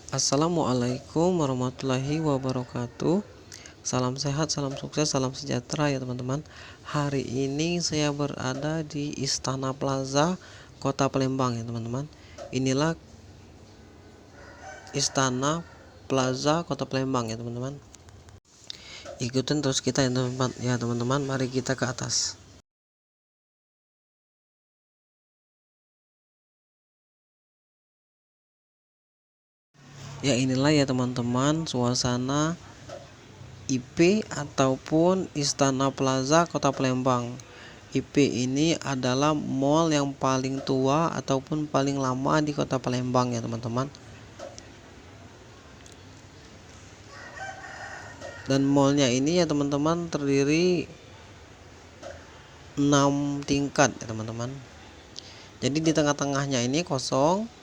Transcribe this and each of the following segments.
Assalamualaikum warahmatullahi wabarakatuh. Salam sehat, salam sukses, salam sejahtera ya teman-teman. Hari ini saya berada di Istana Plaza, Kota Palembang ya teman-teman. Inilah Istana Plaza Kota Palembang ya teman-teman. Ikutin terus kita ya teman-teman. Ya teman-teman, mari kita ke atas. Ya inilah ya teman-teman suasana IP ataupun Istana Plaza Kota Palembang. IP ini adalah mall yang paling tua ataupun paling lama di Kota Palembang ya teman-teman. Dan mallnya ini ya teman-teman terdiri 6 tingkat ya teman-teman. Jadi di tengah-tengahnya ini kosong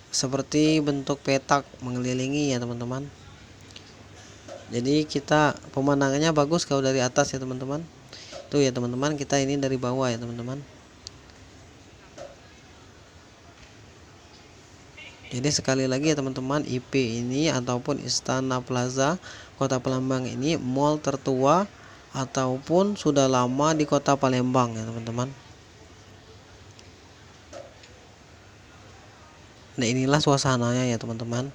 seperti bentuk petak mengelilingi ya teman-teman. Jadi kita pemandangannya bagus kalau dari atas ya teman-teman. Tuh ya teman-teman, kita ini dari bawah ya teman-teman. Jadi sekali lagi ya teman-teman, IP ini ataupun Istana Plaza Kota Palembang ini mall tertua ataupun sudah lama di Kota Palembang ya teman-teman. Nah inilah suasananya ya teman-teman.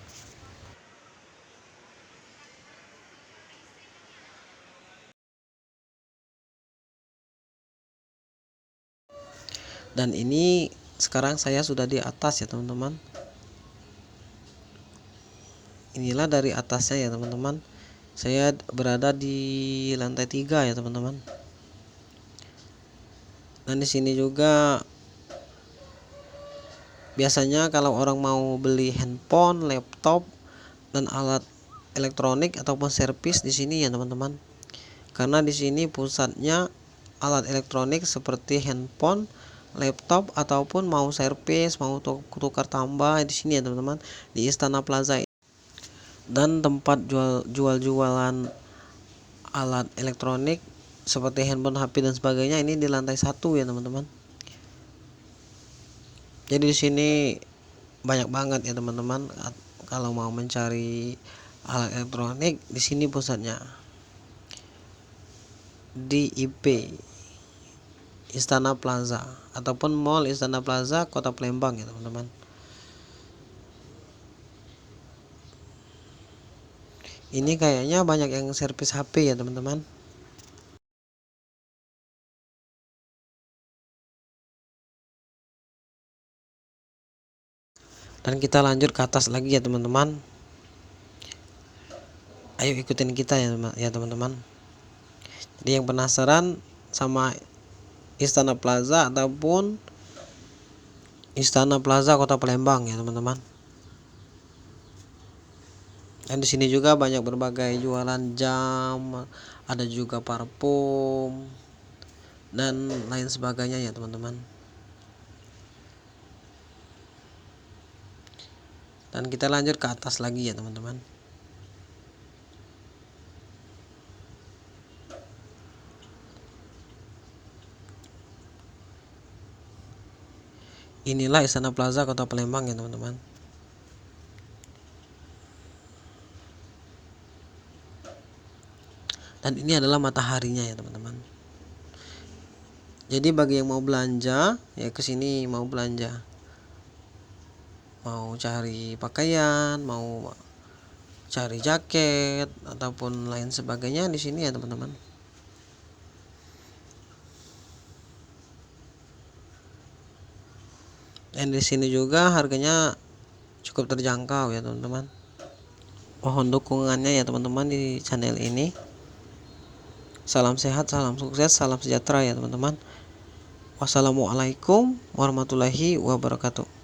Dan ini sekarang saya sudah di atas ya teman-teman. Inilah dari atasnya ya teman-teman. Saya berada di lantai 3 ya teman-teman. Dan di sini juga biasanya kalau orang mau beli handphone, laptop, dan alat elektronik ataupun servis di sini ya teman-teman. Karena di sini pusatnya alat elektronik seperti handphone, laptop ataupun mau servis, mau tukar tambah di sini ya teman-teman, di Istana Plaza. Dan tempat jualan alat elektronik seperti handphone, HP dan sebagainya ini di lantai 1 ya teman-teman. Jadi di sini banyak banget ya teman-teman. Kalau mau mencari alat elektronik di sini pusatnya di IP Istana Plaza ataupun Mall Istana Plaza Kota Palembang ya teman-teman. Ini kayaknya banyak yang servis HP ya teman-teman. Dan kita lanjut ke atas lagi ya teman-teman. Ayo ikutin kita ya teman-teman. Jadi yang penasaran sama Istana Plaza ataupun Istana Plaza Kota Palembang ya teman-teman. Dan di sini juga banyak berbagai jualan jam, ada juga parfum dan lain sebagainya ya teman-teman. Dan kita lanjut ke atas lagi ya teman-teman. Inilah Istana Plaza Kota Palembang ya teman-teman. Dan ini adalah mataharinya ya teman-teman. Jadi bagi yang mau belanja ya kesini, mau belanja, mau cari pakaian, mau cari jaket ataupun lain sebagainya di sini ya teman-teman. Dan di sini juga harganya cukup terjangkau ya teman-teman. Mohon dukungannya ya teman-teman di channel ini. Salam sehat, salam sukses, salam sejahtera ya teman-teman. Wassalamualaikum warahmatullahi wabarakatuh.